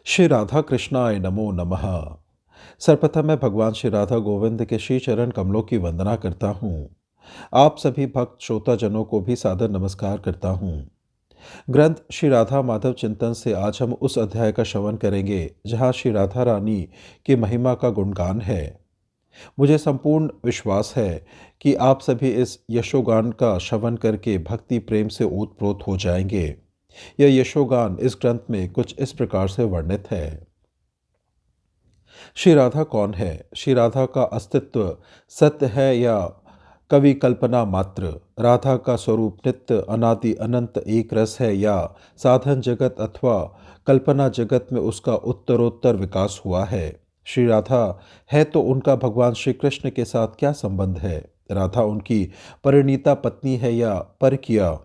श्री राधा कृष्णाय नमो नमः। सर्वप्रथम मैं भगवान श्री राधा गोविंद के श्री चरण कमलों की वंदना करता हूँ। आप सभी भक्त श्रोताजनों को भी सादर नमस्कार करता हूँ। ग्रंथ श्री राधा माधव चिंतन से आज हम उस अध्याय का श्रवण करेंगे जहाँ श्री राधा रानी की महिमा का गुणगान है। मुझे संपूर्ण विश्वास है कि आप सभी इस यशोगान का श्रवण करके भक्ति प्रेम से ओतप्रोत हो जाएंगे। यह यशोगान इस ग्रंथ में कुछ इस प्रकार से वर्णित है। श्री राधा कौन है? श्री राधा का अस्तित्व सत्य है या कवि कल्पना मात्र? राधा का स्वरूप नित्य अनादि अनंत एक रस है या साधन जगत अथवा कल्पना जगत में उसका उत्तरोत्तर विकास हुआ है? श्री राधा है तो उनका भगवान श्री कृष्ण के साथ क्या संबंध है? राधा उनकी परिणीता पत्नी है या परकिया?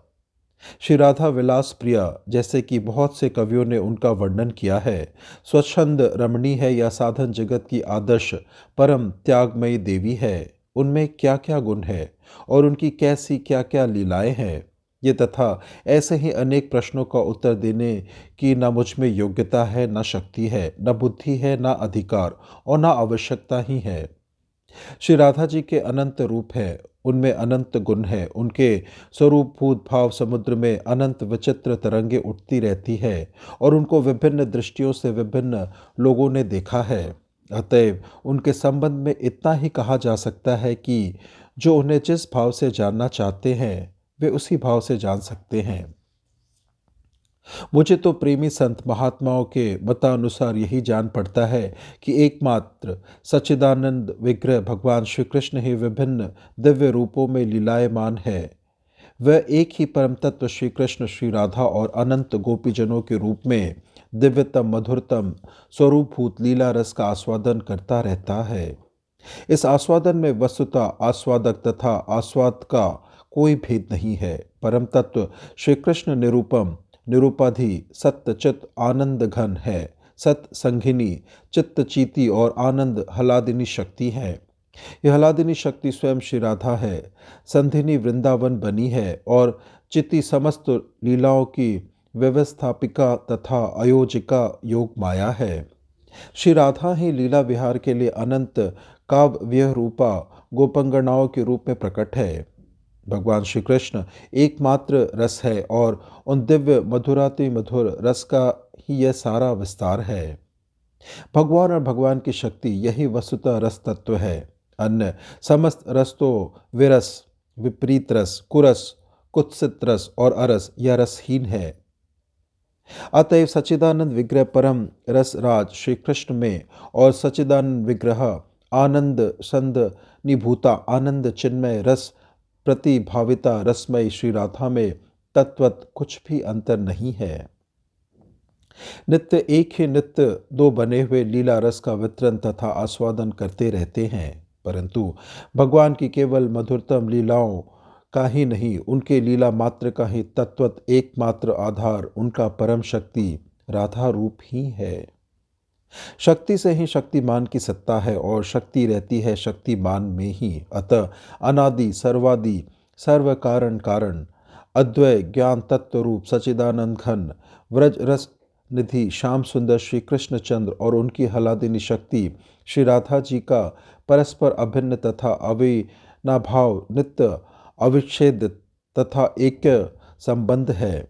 श्री राधा विलास प्रिया जैसे कि बहुत से कवियों ने उनका वर्णन किया है, स्वच्छंद रमणी है या साधन जगत की आदर्श परम त्यागमयी देवी है? उनमें क्या क्या गुण है और उनकी कैसी क्या क्या लीलाएं हैं? ये तथा ऐसे ही अनेक प्रश्नों का उत्तर देने की न मुझ में योग्यता है, न शक्ति है, न बुद्धि है, न अधिकार और न आवश्यकता ही है। श्री राधा जी के अनंत रूप है, उनमें अनंत गुण है, उनके स्वरूप भूत भाव समुद्र में अनंत विचित्र तरंगे उठती रहती है और उनको विभिन्न दृष्टियों से विभिन्न लोगों ने देखा है। अतएव उनके संबंध में इतना ही कहा जा सकता है कि जो उन्हें जिस भाव से जानना चाहते हैं वे उसी भाव से जान सकते हैं। मुझे तो प्रेमी संत महात्माओं के मतानुसार यही जान पड़ता है कि एकमात्र सच्चिदानंद विग्रह भगवान श्री कृष्ण ही विभिन्न दिव्य रूपों में लीलायमान है। वह एक ही परम तत्व श्री कृष्ण श्री राधा और अनंत गोपीजनों के रूप में दिव्यतम मधुरतम स्वरूपभूत लीला रस का आस्वादन करता रहता है। इस आस्वादन में वस्तुतः आस्वादक तथा आस्वाद का कोई भेद नहीं है। परम तत्व श्री कृष्ण निरूपम निरूपाधि सत्य चित आनंद घन है, सत संघिनी चित्तचीती और आनंद हलादिनी शक्ति है। यह हलादिनी शक्ति स्वयं श्री राधा है, संधिनी वृंदावन बनी है और चिति समस्त लीलाओं की व्यवस्थापिका तथा अयोजिका योग माया है। श्री राधा ही लीला विहार के लिए अनंत काव्य रूपा गोपंगनाओं के रूप में प्रकट है। भगवान श्री कृष्ण एकमात्र रस है और उन दिव्य मधुराति मधुर रस का ही यह सारा विस्तार है। भगवान और भगवान की शक्ति यही वस्तुतः रस तत्व है। अन्य समस्त रस तो विरस, विपरीत रस, कुरस, कुत्सित रस और अरस या रसहीन है। अतएव सच्चिदानंद विग्रह परम रस राज श्री कृष्ण में और सच्चिदानंद विग्रह आनंद संद निभूता आनंद चिन्मय रस प्रतिभाविता रसमय श्री राधा में तत्वत कुछ भी अंतर नहीं है। नित्य एक ही नित्य दो बने हुए लीला रस का वितरण तथा आस्वादन करते रहते हैं, परंतु भगवान की केवल मधुरतम लीलाओं का ही नहीं, उनके लीला मात्र का ही तत्वत एकमात्र आधार उनका परम शक्ति राधा रूप ही है। शक्ति से ही शक्तिमान की सत्ता है और शक्ति रहती है शक्तिमान में ही। अतः अनादि सर्वादि सर्व कारण कारण अद्वय ज्ञान तत्व रूप सचिदानंद घन व्रज रस निधि श्याम सुंदर श्री कृष्णचंद्र और उनकी हलादिनी शक्ति श्री राधा जी का परस्पर अभिन्न तथा अविनाभाव नित्य अविच्छेद तथा ऐक्य संबंध है।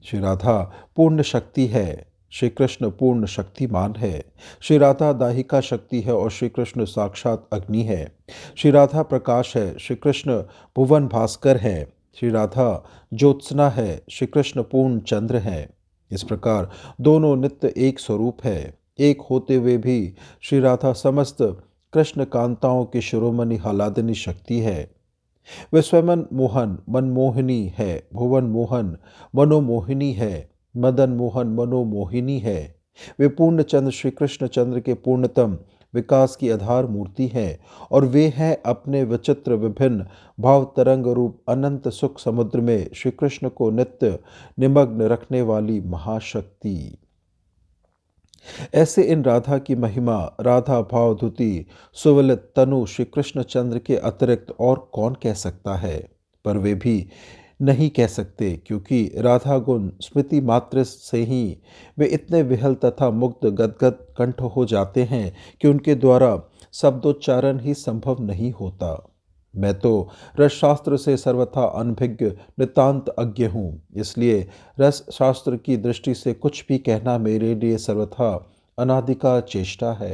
श्री राधा पूर्ण शक्ति है, श्री कृष्ण पूर्ण शक्तिमान है। श्री राधा दाहिका शक्ति है और श्री कृष्ण साक्षात अग्नि है। श्री राधा प्रकाश है, श्री कृष्ण भुवन भास्कर है। श्री राधा ज्योत्सना है, श्री कृष्ण पूर्ण चंद्र है। इस प्रकार दोनों नित्य एक स्वरूप है। एक होते हुए भी श्री राधा समस्त कृष्ण कांताओं की शिरोमणि हलादिनी शक्ति है। वे स्वयं मोहन मनमोहिनी है, भुवन मोहन मनोमोहिनी है, मदन मोहन मनोमोहिनी है। वे पूर्ण चंद्र श्री कृष्ण चंद्र के पूर्णतम विकास की आधार मूर्ति है और वे हैं अपने विचित्र विभिन्न भाव तरंग रूप अनंत सुख समुद्र में श्री कृष्ण को नित्य निमग्न रखने वाली महाशक्ति। ऐसे इन राधा की महिमा राधा भाव धुति सुवलित तनु श्री कृष्ण चंद्र के अतिरिक्त और कौन कह सकता है? पर वे भी नहीं कह सकते, क्योंकि राधा गुण स्मृति मात्र से ही वे इतने विहल तथा मुग्ध गदगद कंठ हो जाते हैं कि उनके द्वारा शब्दोच्चारण ही संभव नहीं होता। मैं तो रस शास्त्र से सर्वथा अनभिज्ञ नितांत अज्ञ हूँ, इसलिए रस शास्त्र की दृष्टि से कुछ भी कहना मेरे लिए सर्वथा अनादिका चेष्टा है।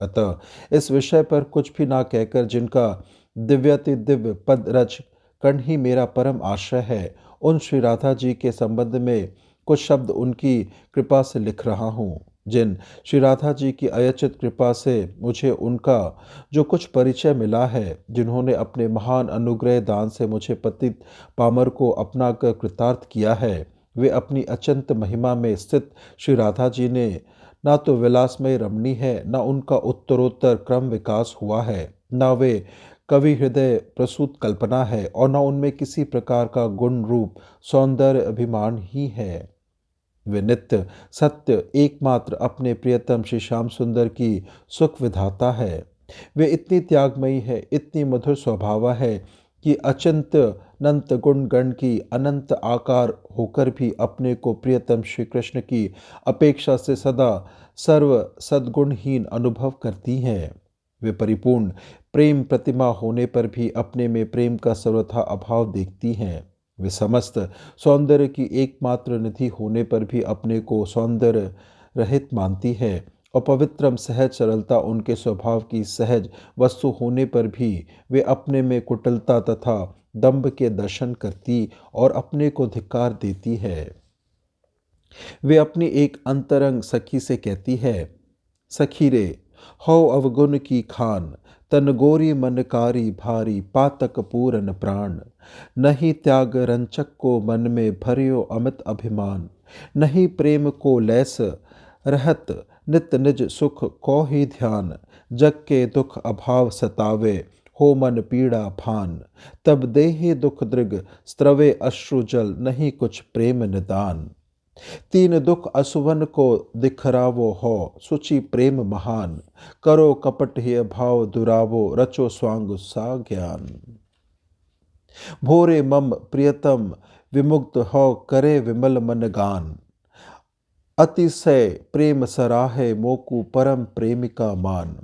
अतः इस विषय पर कुछ भी ना कहकर जिनका दिव्याति दिव्य पद रच कर्ण ही मेरा परम आश्रय है, उन श्री राधा जी के संबंध में कुछ शब्द उनकी कृपा से लिख रहा हूँ। जिन श्री राधा जी की अयचित कृपा से मुझे उनका जो कुछ परिचय मिला है, जिन्होंने अपने महान अनुग्रह दान से मुझे पतित पामर को अपना कर कृतार्थ किया है, वे अपनी अचंत महिमा में स्थित श्री राधा जी ने ना तो विलासमय रमणी है, न उनका उत्तरोत्तर क्रम विकास हुआ है, न वे कवि हृदय प्रसूत कल्पना है, और न उनमें किसी प्रकार का गुण रूप सौंदर्य अभिमान ही है। वे नित्य सत्य एकमात्र अपने प्रियतम श्री श्याम सुंदर की सुख विधाता है। वे इतनी त्यागमयी है, इतनी मधुर स्वभाव है कि अचिंत अनंत गुण गण की अनंत आकार होकर भी अपने को प्रियतम श्री कृष्ण की अपेक्षा से सदा सर्व सद्गुणहीन अनुभव करती हैं। वे परिपूर्ण प्रेम प्रतिमा होने पर भी अपने में प्रेम का सर्वथा अभाव देखती हैं। वे समस्त सौंदर्य की एकमात्र निधि होने पर भी अपने को सौंदर्य रहित मानती है, और पवित्रम सहज सरलता उनके स्वभाव की सहज वस्तु होने पर भी वे अपने में कुटिलता तथा दंभ के दर्शन करती और अपने को धिक्कार देती है। वे अपनी एक अंतरंग सखी से कहती है, सखी रे, हौ अवगुण की खान, तन गोरी मनकारी भारी पातक पूरन प्राण, नहीं त्याग रंचक को मन में भरियो अमित अभिमान, नहीं प्रेम को लैस रहत नित निज सुख को ही ध्यान, जग के दुख अभाव सतावे हो मन पीड़ा भान, तब देहि दुख दृग स्त्रवे अश्रु जल, नहीं कुछ प्रेम निदान। तीन दुख असुवन को दिखरावो हो, सुचि प्रेम महान, करो कपट ही भाव दुरावो, रचो स्वांग सा ज्ञान। भोरे मम प्रियतम विमुक्त हो, करे विमल मन गान, अतिशय प्रेम सराहे मोकु परम प्रेमिका मान,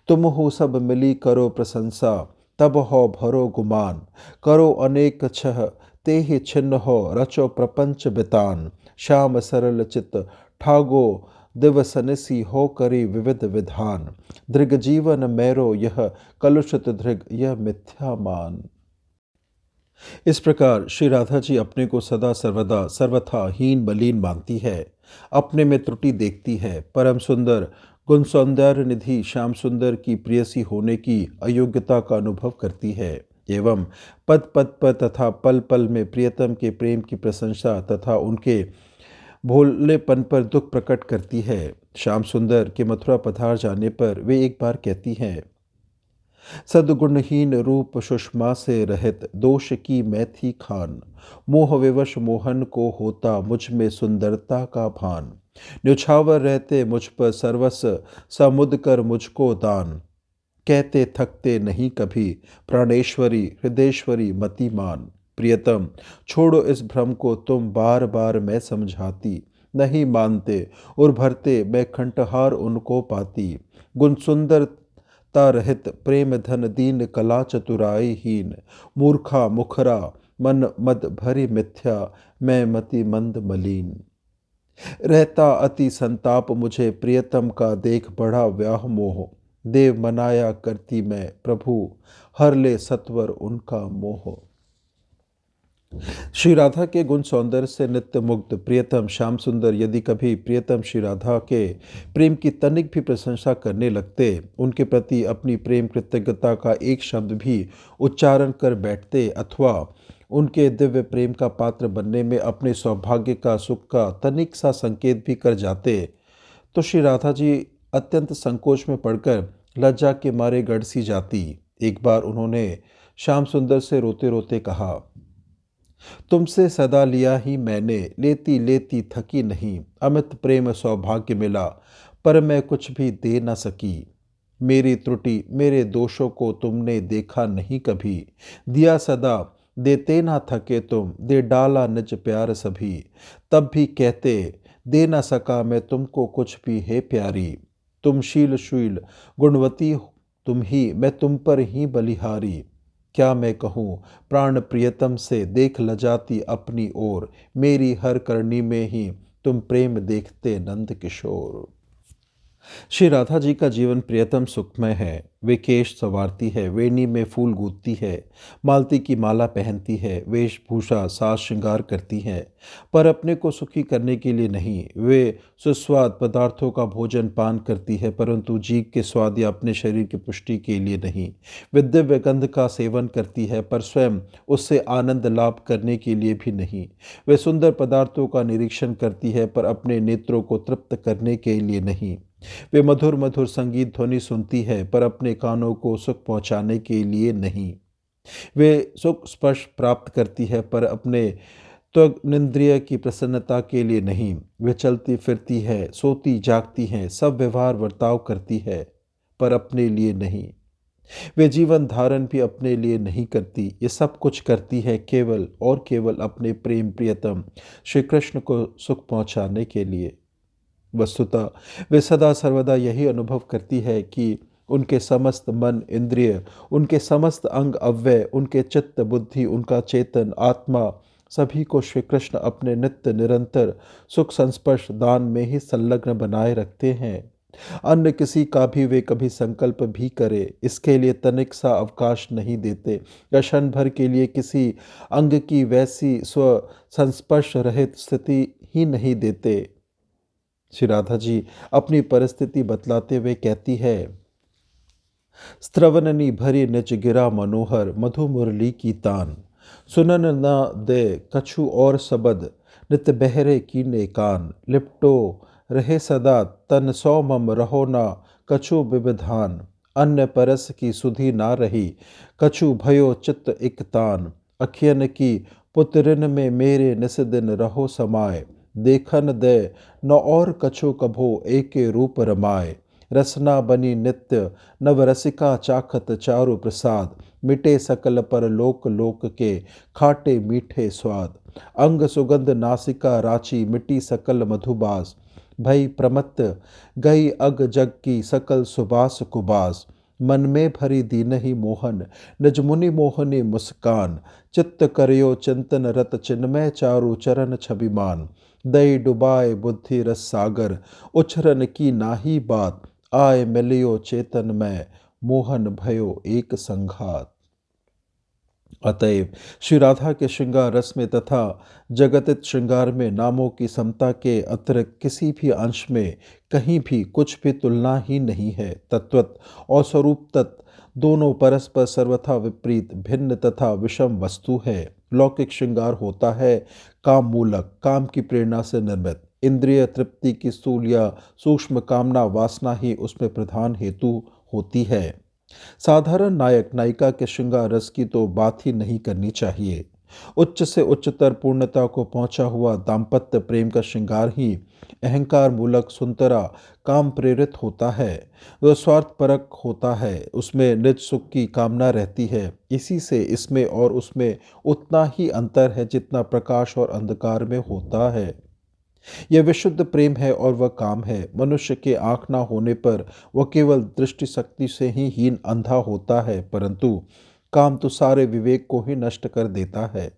तुम हो सब मिली करो प्रशंसा, तब हो भरो गुमान, करो अनेक छह ते ही छिन्न हो, रचो प्रपंच बितान, श्याम सरल चित ठागो दिवसनिसी हो करी विविध विधान, दृग जीवन मैरो यह कलुषित दृग यह मिथ्या मान। इस प्रकार श्री राधा जी अपने को सदा सर्वदा सर्वथा हीन मलिन मानती है, अपने में त्रुटि देखती है। परम सुंदर गुण सौंदर्य निधि श्याम सुंदर की प्रियसी होने की अयोग्यता का अनुभव करती है, एवं पद पद पर तथा पल पल में प्रियतम के प्रेम की प्रशंसा तथा उनके भोलेपन पर दुख प्रकट करती है। श्याम सुंदर के मथुरा पधार जाने पर वे एक बार कहती हैं, सद्गुणहीन रूप सुषमा से रहित दोष की मैं थी खान, मोह विवश मोहन को होता मुझ में सुंदरता का भान, न्यौछावर रहते मुझ पर सर्वस्व समुद कर मुझको दान, कहते थकते नहीं कभी प्राणेश्वरी हृदयेश्वरी मतिमान, प्रियतम छोड़ो इस भ्रम को तुम बार बार मैं समझाती, नहीं मानते और भरते मैं खंडहार उनको पाती, गुण सुंदरता रहित प्रेम धन दीन कला चतुराई हीन, मूर्खा मुखरा मन मद भरी मिथ्या, मैं मति मंद मलिन, रहता अति संताप मुझे प्रियतम का देख बड़ा व्याह मोह, देव मनाया करती मैं प्रभु हर ले सत्वर उनका मोह। श्री राधा के गुण सौंदर्य से नित्य मुग्ध प्रियतम श्याम सुंदर यदि कभी प्रियतम श्री राधा के प्रेम की तनिक भी प्रशंसा करने लगते, उनके प्रति अपनी प्रेम कृतज्ञता का एक शब्द भी उच्चारण कर बैठते, अथवा उनके दिव्य प्रेम का पात्र बनने में अपने सौभाग्य का सुख का तनिक सा संकेत भी कर जाते, तो श्री राधा जी अत्यंत संकोच में पड़कर लज्जा के मारे गड़ सी जाती। एक बार उन्होंने श्याम सुंदर से रोते रोते कहा, तुमसे सदा लिया ही मैंने, लेती लेती थकी नहीं, अमित प्रेम सौभाग्य मिला पर मैं कुछ भी दे न सकी, मेरी त्रुटि मेरे दोषों को तुमने देखा नहीं कभी, दिया सदा देते ना थके तुम, दे डाला निज प्यार सभी। तब भी कहते, दे ना सका मैं तुमको कुछ भी है प्यारी। तुम शील गुणवती हो, तुम ही, मैं तुम पर ही बलिहारी। क्या मैं कहूँ प्राण प्रियतम से, देख लजाती अपनी ओर। मेरी हर करनी में ही तुम प्रेम देखते नंद किशोर। श्री राधा जी का जीवन प्रियतम सुखमय है। वे केश संवारती है, वेणी में फूल गूंथती है, मालती की माला पहनती है, वेशभूषा साज श्रृंगार करती है, पर अपने को सुखी करने के लिए नहीं। वे सुस्वाद पदार्थों का भोजन पान करती है, परंतु जीव के स्वाद या अपने शरीर की पुष्टि के लिए नहीं। वे दिव्य गंध का सेवन करती है, पर स्वयं उससे आनंद लाभ करने के लिए भी नहीं। वे सुंदर पदार्थों का निरीक्षण करती है, पर अपने नेत्रों को तृप्त करने के लिए नहीं। वे मधुर मधुर संगीत ध्वनि सुनती है, पर अपने कानों को सुख पहुंचाने के लिए नहीं। वे सुख स्पर्श प्राप्त करती है, पर अपने त्वग्निंद्रिय की प्रसन्नता के लिए नहीं। वे चलती फिरती है, सोती जागती हैं, सब व्यवहार वर्ताव करती है, पर अपने लिए नहीं। वे जीवन धारण भी अपने लिए नहीं करती। ये सब कुछ करती है केवल और केवल अपने प्रेम प्रियतम श्री कृष्ण को सुख पहुंचाने के लिए। वस्तुतः वे सदा सर्वदा यही अनुभव करती है कि उनके समस्त मन इंद्रिय, उनके समस्त अंग अव्यय, उनके चित्त बुद्धि, उनका चेतन आत्मा, सभी को श्री कृष्ण अपने नित्य निरंतर सुख संस्पर्श दान में ही संलग्न बनाए रखते हैं। अन्य किसी का भी वे कभी संकल्प भी करे, इसके लिए तनिक सा अवकाश नहीं देते, या क्षण भर के लिए किसी अंग की वैसी स्व संस्पर्श रहित स्थिति ही नहीं देते। श्री राधा जी अपनी परिस्थिति बतलाते हुए कहती है, स्त्रवननी भरी निज गिरा मनोहर, मधु मुरली की तान। सुनन न दे कछु और सबद, नित बहरे कीने कान। लिपटो रहे सदा तन सौ मम, रहो ना कछु विविधान। अन्य परस की सुधि ना रही, कछु भयो चित्त इक तान। अखियन की पुत्रिन में मेरे निस दिन रहो समाये। देखन दे न और कछु कभो एके रूप रमाए। रसना बनी नित्य नवरसिका, चाखत चारु प्रसाद। मिटे सकल पर लोक लोक के, खाटे मीठे स्वाद। अंग सुगंध नासिका राची, मिटी सकल मधुबास। भई प्रमत्त गई अग जग की, सकल सुबास कुबास। मन में भरी दीन ही मोहन, निज मुनि मोहनी मुस्कान। चित्त करियो चिंतन रत, चिन्मय चारु चरण छबिमान। दई डुबाए बुद्धि रस सागर, उछरन की नाही बात। आय मिलियो चेतन में, मोहन भयो एक संघात। अतएव श्री राधा के श्रृंगार रस में तथा जगतित श्रृंगार में नामों की समता के अतिरिक्त किसी भी अंश में कहीं भी कुछ भी तुलना ही नहीं है। तत्वत और स्वरूप तत्व दोनों परस्पर सर्वथा विपरीत, भिन्न तथा विषम वस्तु है। लौकिक श्रृंगार होता है काम मूलक, काम की प्रेरणा से निर्मित। इंद्रिय तृप्ति की स्थूल या सूक्ष्म कामना वासना ही उसमें प्रधान हेतु होती है। साधारण नायक नायिका के श्रृंगार रस की तो बात ही नहीं करनी चाहिए। उच्च से उच्चतर पूर्णता को पहुंचा हुआ दाम्पत्य प्रेम का श्रृंगार ही अहंकार मूलक सुंदरा काम प्रेरित होता है। वह स्वार्थपरक होता है, उसमें निज सुख की कामना रहती है। इसी से इसमें और उसमें उतना ही अंतर है जितना प्रकाश और अंधकार में होता है। यह विशुद्ध प्रेम है और वह काम है। मनुष्य के आँख ना होने पर वह केवल दृष्टि शक्ति से ही हीन अंधा होता है, परंतु काम तो सारे विवेक को ही नष्ट कर देता है।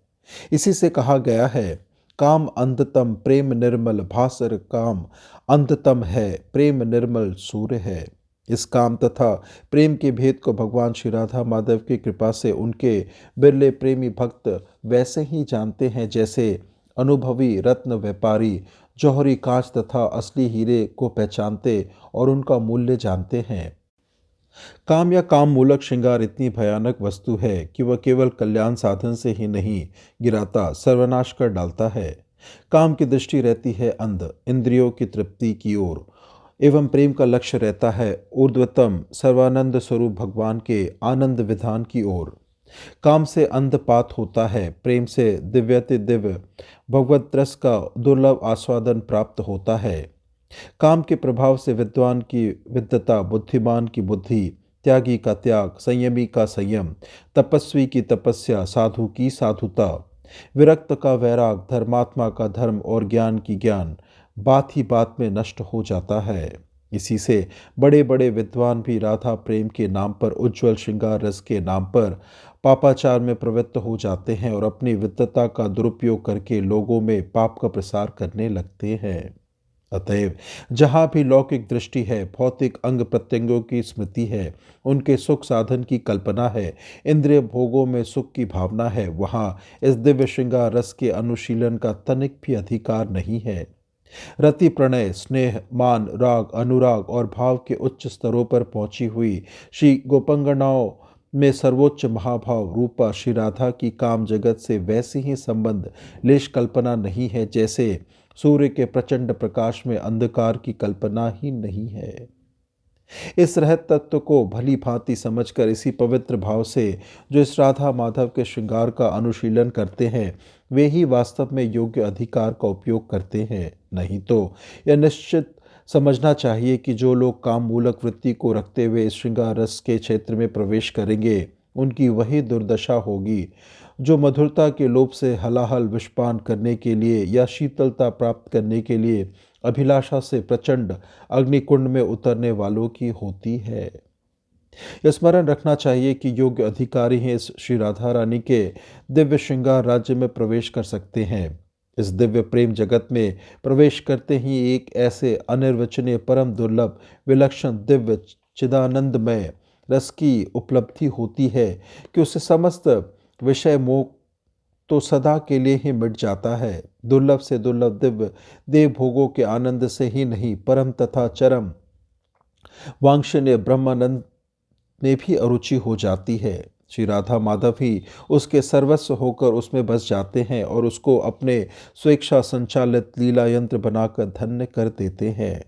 इसी से कहा गया है, काम अंधतम प्रेम निर्मल, भासर काम अंधतम है, प्रेम निर्मल सूर्य है। इस काम तथा प्रेम के भेद को भगवान श्री राधा माधव की कृपा से उनके बिरले प्रेमी भक्त वैसे ही जानते हैं जैसे अनुभवी रत्न व्यापारी जौहरी कांच तथा असली हीरे को पहचानते और उनका मूल्य जानते हैं। काम या काम मूलक श्रृंगार इतनी भयानक वस्तु है कि वह केवल कल्याण साधन से ही नहीं गिराता, सर्वनाश कर डालता है। काम की दृष्टि रहती है अंध, इंद्रियों की तृप्ति की ओर, एवं प्रेम का लक्ष्य रहता है ऊर्ध्वतम सर्वानंद स्वरूप भगवान के आनंद विधान की ओर। काम से अंधपात होता है, प्रेम से दिव्यति दिव्य भगवत रस का दुर्लभ आस्वादन प्राप्त होता है। काम के प्रभाव से विद्वान की विद्वता, बुद्धिमान की बुद्धि, त्यागी का त्याग, संयमी का संयम, तपस्वी की तपस्या, साधु की साधुता, विरक्त का वैराग, धर्मात्मा का धर्म और ज्ञान की ज्ञान बात ही बात में नष्ट हो जाता है। इसी से बड़े बड़े विद्वान भी राधा प्रेम के नाम पर, उज्ज्वल श्रृंगार रस के नाम पर पापाचार में प्रवृत्त हो जाते हैं और अपनी विद्वता का दुरुपयोग करके लोगों में पाप का प्रसार करने लगते हैं। अतएव जहाँ भी लौकिक दृष्टि है, भौतिक अंग प्रत्यंगों की स्मृति है, उनके सुख साधन की कल्पना है, इंद्रिय भोगों में सुख की भावना है, वहाँ इस दिव्य श्रृंगार रस के अनुशीलन का तनिक भी अधिकार नहीं है। रति प्रणय, स्नेह, मान, राग, अनुराग और भाव के उच्च स्तरों पर पहुंची हुई श्री गोपंगनाओं में सर्वोच्च महाभाव रूपा श्री राधा की काम जगत से वैसी ही संबंध लेश कल्पना नहीं है जैसे सूर्य के प्रचंड प्रकाश में अंधकार की कल्पना ही नहीं है। इस रहस्य तत्व को भली भांति समझकर इसी पवित्र भाव से जो इस राधा माधव के श्रृंगार का अनुशीलन करते हैं, वे ही वास्तव में योग्य अधिकार का उपयोग करते हैं। नहीं तो यह निश्चित समझना चाहिए कि जो लोग काम मूलक वृत्ति को रखते हुए इस श्रृंगार रस के क्षेत्र में प्रवेश करेंगे, उनकी वही दुर्दशा होगी जो मधुरता के लोभ से हलाहल विषपान करने के लिए या शीतलता प्राप्त करने के लिए अभिलाषा से प्रचंड अग्निकुंड में उतरने वालों की होती है। यह स्मरण रखना चाहिए कि योग्य अधिकारी ही इस श्री राधा रानी के दिव्य श्रृंगार राज्य में प्रवेश कर सकते हैं। इस दिव्य प्रेम जगत में प्रवेश करते ही एक ऐसे अनिर्वचनीय, परम दुर्लभ, विलक्षण, दिव्य, चिदानंदमय रस की उपलब्धि होती है कि उससे समस्त विषय मोह तो सदा के लिए ही मिट जाता है। दुर्लभ से दुर्लभ दिव्य देव भोगों के आनंद से ही नहीं, परम तथा चरम वांछनीय ब्रह्मानंद में भी अरुचि हो जाती है। श्री राधा माधव ही उसके सर्वस्व होकर उसमें बस जाते हैं और उसको अपने स्वेच्छा संचालित लीला यंत्र बनाकर धन्य कर देते हैं।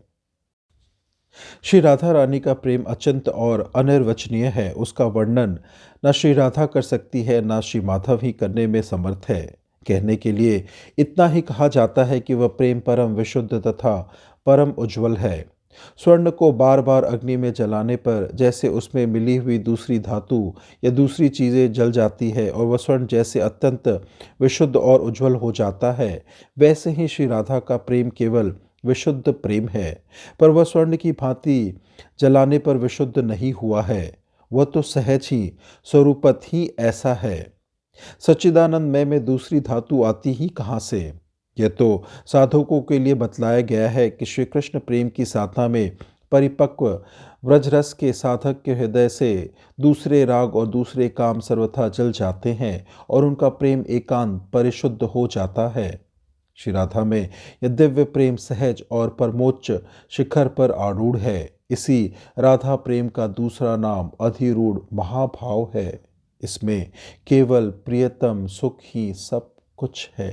श्री राधा रानी का प्रेम अचिंत और अनिर्वचनीय है। उसका वर्णन न श्री राधा कर सकती है, न श्री माधव ही करने में समर्थ है। कहने के लिए इतना ही कहा जाता है कि वह प्रेम परम विशुद्ध तथा परम उज्ज्वल है। स्वर्ण को बार बार अग्नि में जलाने पर जैसे उसमें मिली हुई दूसरी धातु या दूसरी चीज़ें जल जाती है और वह स्वर्ण जैसे अत्यंत विशुद्ध और उज्ज्वल हो जाता है, वैसे ही श्री राधा का प्रेम केवल विशुद्ध प्रेम है, पर वह स्वर्ण की भांति जलाने पर विशुद्ध नहीं हुआ है। वह तो सहज ही स्वरूपत ही ऐसा है। सच्चिदानंद में दूसरी धातु आती ही कहाँ से? यह तो साधकों के लिए बतलाया गया है कि श्री कृष्ण प्रेम की साधना में परिपक्व व्रजरस के साधक के हृदय से दूसरे राग और दूसरे काम सर्वथा जल जाते हैं और उनका प्रेम एकांत परिशुद्ध हो जाता है। श्री राधा में यह दिव्य प्रेम सहज और परमोच्च शिखर पर आरूढ़ है। इसी राधा प्रेम का दूसरा नाम अधिरूढ़ महाभाव है। इसमें केवल प्रियतम सुख ही सब कुछ है।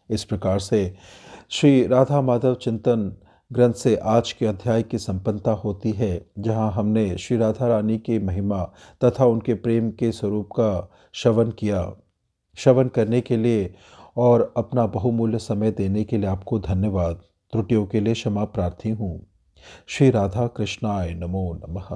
इस प्रकार से श्री राधा माधव चिंतन ग्रंथ से आज के अध्याय की संपन्नता होती है, जहां हमने श्री राधा रानी की महिमा तथा उनके प्रेम के स्वरूप का श्रवण किया। श्रवण करने के लिए और अपना बहुमूल्य समय देने के लिए आपको धन्यवाद। त्रुटियों के लिए क्षमा प्रार्थी हूँ। श्री राधा कृष्णाय नमो नमः।